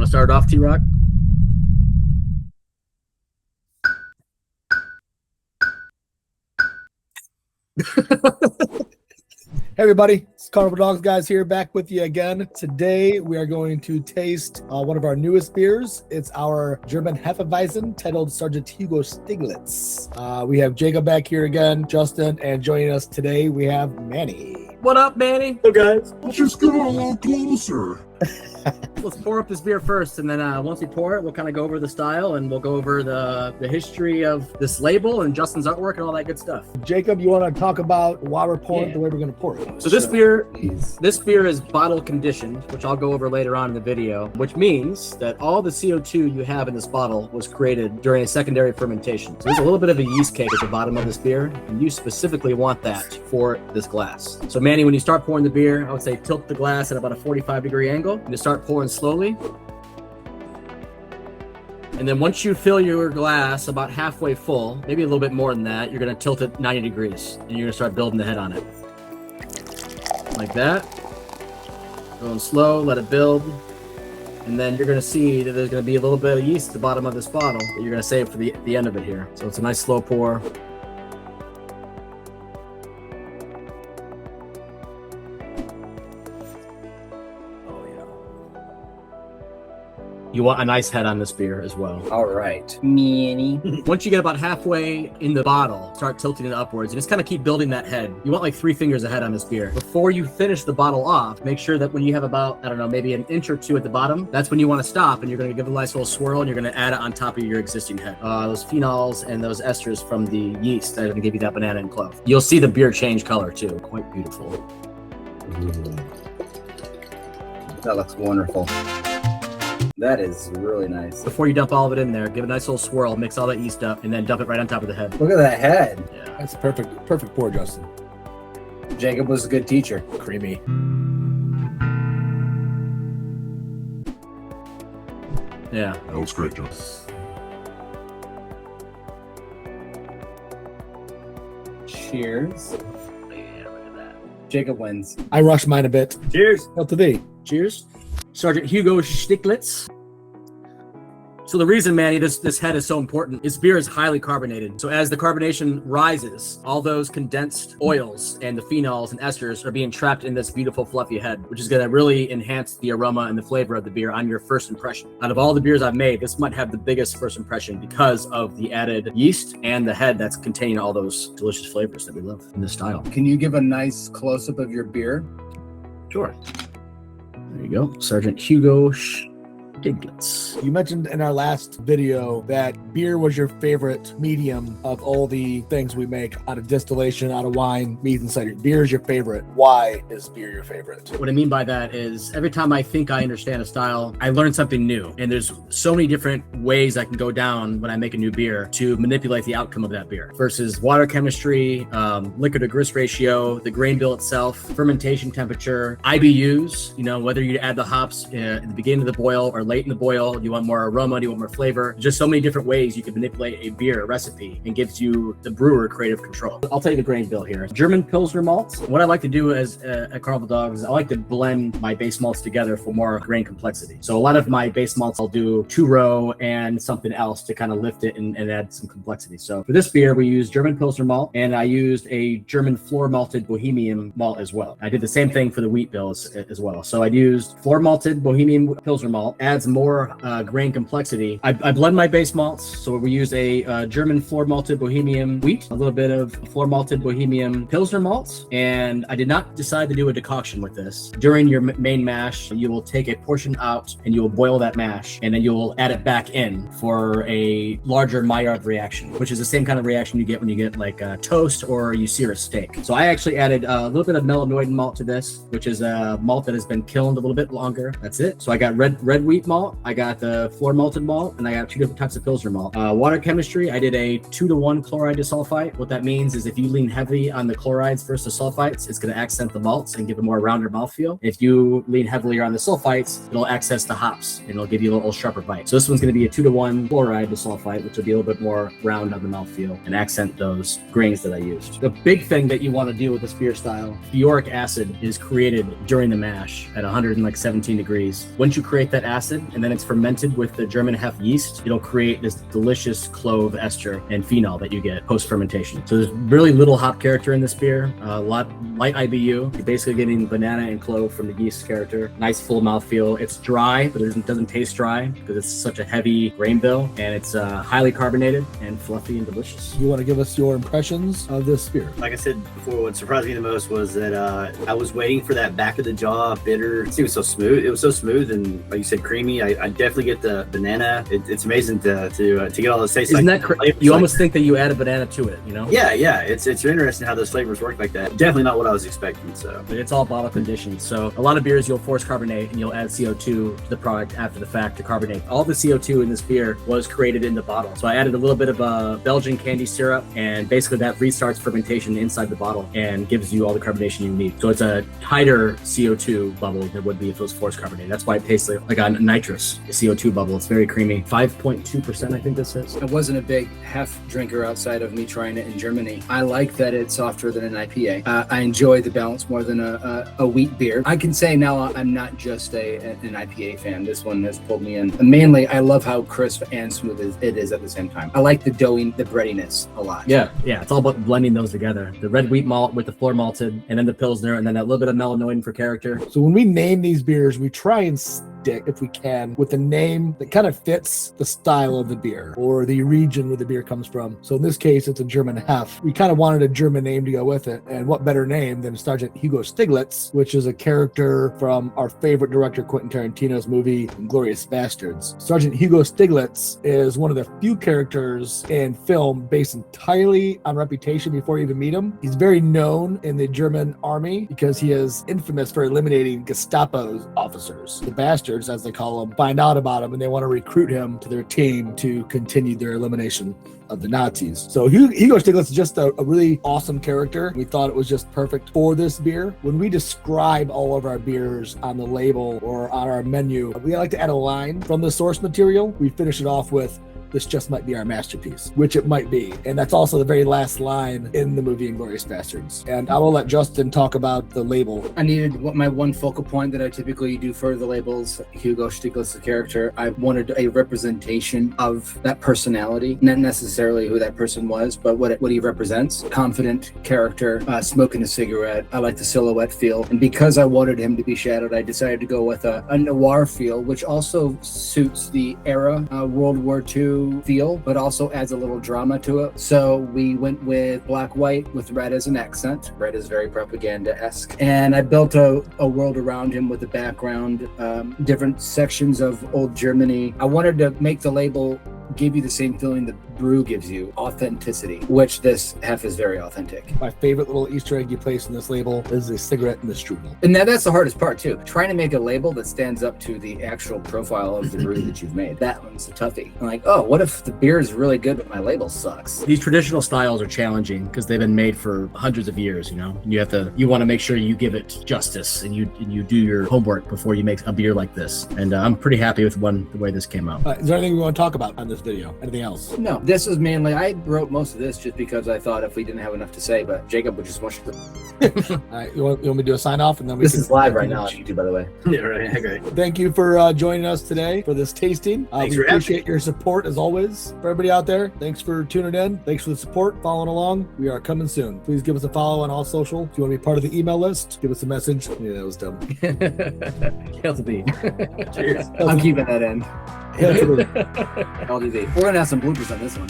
want to start off, T-Rock? Hey everybody, it's Carnival Dogs guys here, back with you again. Today we are going to taste one of our newest beers. It's our German Hefeweizen titled SGT Hugo Stiglitz. We have Jacob back here again, Justin, and joining us today we have Manny. What up, Manny? Hey guys. Let's just get a little closer. Let's pour up this beer first, and then once we pour it, we'll kind of go over the style, and we'll go over the history of this label and Justin's artwork and all that good stuff. Jacob, you want to talk about why we're pouring it, the way we're going to pour it? So this beer is bottle conditioned, which I'll go over later on in the video, which means that all the CO2 you have in this bottle was created during a secondary fermentation. So there's a little bit of a yeast cake at the bottom of this beer, and you specifically want that for this glass. So Manny, when you start pouring the beer, I would say tilt the glass at about a 45-degree angle, and just start pouring slowly. And then once you fill your glass about halfway full, maybe a little bit more than that, you're going to tilt it 90 degrees, and you're going to start building the head on it. Like that. Going slow, let it build. And then you're going to see that there's going to be a little bit of yeast at the bottom of this bottle that you're going to save for the end of it here. So it's a nice slow pour. You want a nice head on this beer as well. All right. Manny. Once you get about halfway in the bottle, start tilting it upwards and just kind of keep building that head. You want like 3 fingers ahead on this beer. Before you finish the bottle off, make sure that when you have about, I don't know, maybe an inch or two at the bottom, that's when you want to stop, and you're going to give it a nice little swirl, and you're going to add it on top of your existing head. Those phenols and those esters from the yeast that are going to give you that banana and clove. You'll see the beer change color too. Quite beautiful. That looks wonderful. That is really nice. Before you dump all of it in there, give it a nice little swirl, mix all that yeast up, and then dump it right on top of the head. Look at that head. Yeah. That's perfect pour, Justin. Jacob was a good teacher. Creamy. Yeah. That looks great, John. Cheers. Yeah, look at that. Jacob wins. I rushed mine a bit. Cheers. Up to thee. Cheers. Sergeant Hugo Stiglitz. So the reason, Manny, this head is so important is beer is highly carbonated. So as the carbonation rises, all those condensed oils and the phenols and esters are being trapped in this beautiful fluffy head, which is going to really enhance the aroma and the flavor of the beer on your first impression. Out of all the beers I've made, this might have the biggest first impression because of the added yeast and the head that's containing all those delicious flavors that we love in this style. Can you give a nice close-up of your beer? Sure. There you go. Sergeant Hugo Stiglitz. You mentioned in our last video that beer was your favorite medium of all the things we make out of distillation, out of wine, mead, and cider. Beer is your favorite. Why is beer your favorite? What I mean by that is every time I think I understand a style, I learn something new. And there's so many different ways I can go down when I make a new beer to manipulate the outcome of that beer versus water chemistry, liquor to grist ratio, the grain bill itself, fermentation temperature, IBUs, you know, whether you add the hops at the beginning of the boil or late in the boil, do you want more aroma, do you want more flavor? Just so many different ways you can manipulate a beer recipe, and gives you, the brewer, creative control. I'll tell you the grain bill here. German Pilsner malts. What I like to do as at Carnival Dogs is I like to blend my base malts together for more grain complexity. So a lot of my base malts I'll do 2-row and something else to kind of lift it and add some complexity. So for this beer, we used German Pilsner malt, and I used a German floor malted Bohemian malt as well. I did the same thing for the wheat bills as well. So I used floor malted Bohemian Pilsner malt, adds more grain complexity. I blend my base malts, so we use a German floor malted Bohemian wheat, a little bit of floor malted Bohemian Pilsner malts, and I did not decide to do a decoction with this. During your main mash, you will take a portion out and you will boil that mash, and then you'll add it back in for a larger Maillard reaction, which is the same kind of reaction you get when you get like a toast or you sear a steak. So I actually added a little bit of melanoidin malt to this, which is a malt that has been kilned a little bit longer. That's it. So I got red wheat malt, I got the floor malted malt, and I got 2 different types of Pilsner malt. Water chemistry, I did a 2-to-1 chloride to sulfite. What that means is if you lean heavy on the chlorides versus the sulfites, it's going to accent the malts and give a more rounder mouthfeel. If you lean heavier on the sulfites, it'll access the hops and it'll give you a little sharper bite. So this one's going to be a 2-to-1 chloride to sulfite, which will be a little bit more round on the mouthfeel and accent those grains that I used. The big thing that you want to do with this beer style, uric acid is created during the mash at 117 degrees. Once you create that acid, acid, and then it's fermented with the German Hef yeast. It'll create this delicious clove ester and phenol that you get post fermentation. So there's really little hop character in this beer. A lot light IBU. You're basically getting banana and clove from the yeast character. Nice full mouthfeel. It's dry, but it doesn't taste dry because it's such a heavy grain bill, and it's highly carbonated and fluffy and delicious. You want to give us your impressions of this beer? Like I said before, what surprised me the most was that I was waiting for that back of the jaw bitter. It was so smooth. It was so smooth and, like you said, creamy. I definitely get the banana. It's amazing to get all those tastes. Isn't like, that you almost think that you added banana to it, you know? Yeah. It's interesting how those flavors work like that. Definitely not what I was expecting. So But it's all bottle conditioned. So a lot of beers you'll force carbonate and you'll add CO2 to the product after the fact to carbonate. All the CO2 in this beer was created in the bottle. So I added a little bit of Belgian candy syrup, and basically that restarts fermentation inside the bottle and gives you all the carbonation you need. So it's a tighter CO2 bubble than it would be if it was forced carbonated. That's why it tastes like a nitrous CO2 bubble. It's very creamy. 5.2%, I think this is. I wasn't a big Hef drinker outside of me trying it in Germany. I like that it's softer than an IPA. I enjoy the balance more than a wheat beer. I can say now I'm not just an IPA fan. This one has pulled me in. And mainly, I love how crisp and smooth it is at the same time. I like the breadiness a lot. Yeah, it's all about blending those together. The red wheat malt with the floor malted, and then the Pilsner, and then that little bit of melanoid for character. So when we name these beers, we try and stick, if we can, with a name that kind of fits the style of the beer or the region where the beer comes from. So in this case, it's a German Hef. We kind of wanted a German name to go with it. And what better name than Sergeant Hugo Stiglitz, which is a character from our favorite director, Quentin Tarantino's movie, Inglourious Basterds. Sergeant Hugo Stiglitz is one of the few characters in film based entirely on reputation before you even meet him. He's very known in the German army because he is infamous for eliminating Gestapo officers. The Bastards, as they call them, find out about him and they want to recruit him to their team to continue their elimination of the Nazis. So Hugo Stiglitz is just a really awesome character. We thought it was just perfect for this beer. When we describe all of our beers on the label or on our menu, we like to add a line from the source material. We finish it off with, "This just might be our masterpiece," which it might be. And that's also the very last line in the movie Inglourious Basterds. And I will let Justin talk about the label. I needed my one focal point that I typically do for the labels, Hugo Stiglitz's character. I wanted a representation of that personality, not necessarily who that person was, but what he represents. Confident character, smoking a cigarette. I like the silhouette feel. And because I wanted him to be shadowed, I decided to go with a noir feel, which also suits the era, World War II feel, but also adds a little drama to it. So we went with black white with red as an accent. Red is very propaganda-esque. And I built a world around him with the background, different sections of old Germany. I wanted to make the label give you the same feeling that brew gives you, authenticity, which this Hef is very authentic. My favorite little Easter egg you place in this label is the cigarette and the strudel. And that's the hardest part too. Trying to make a label that stands up to the actual profile of the brew that you've made. That one's the toughie. I'm like, oh, what if the beer is really good but my label sucks? These traditional styles are challenging because they've been made for hundreds of years, you know. You want to make sure you give it justice and you do your homework before you make a beer like this. And I'm pretty happy with the way this came out. Is there anything we want to talk about on this video? Anything else? No, this is mainly, I wrote most of this just because I thought if we didn't have enough to say, but Jacob would just want to. All right, you want me to do a sign off and then This is live right now on YouTube, by the way. yeah, right. Okay. Thank you for joining us today for this tasting. Thanks We for having appreciate your support as always. For everybody out there, thanks for tuning in. Thanks for the support, following along. We are coming soon. Please give us a follow on all social. If you want to be part of the email list, give us a message. Yeah, that was dumb. Hail to be. Cheers. I'm keeping that in. Hail to the- I'll do the. We're going to have some bloopers on this one.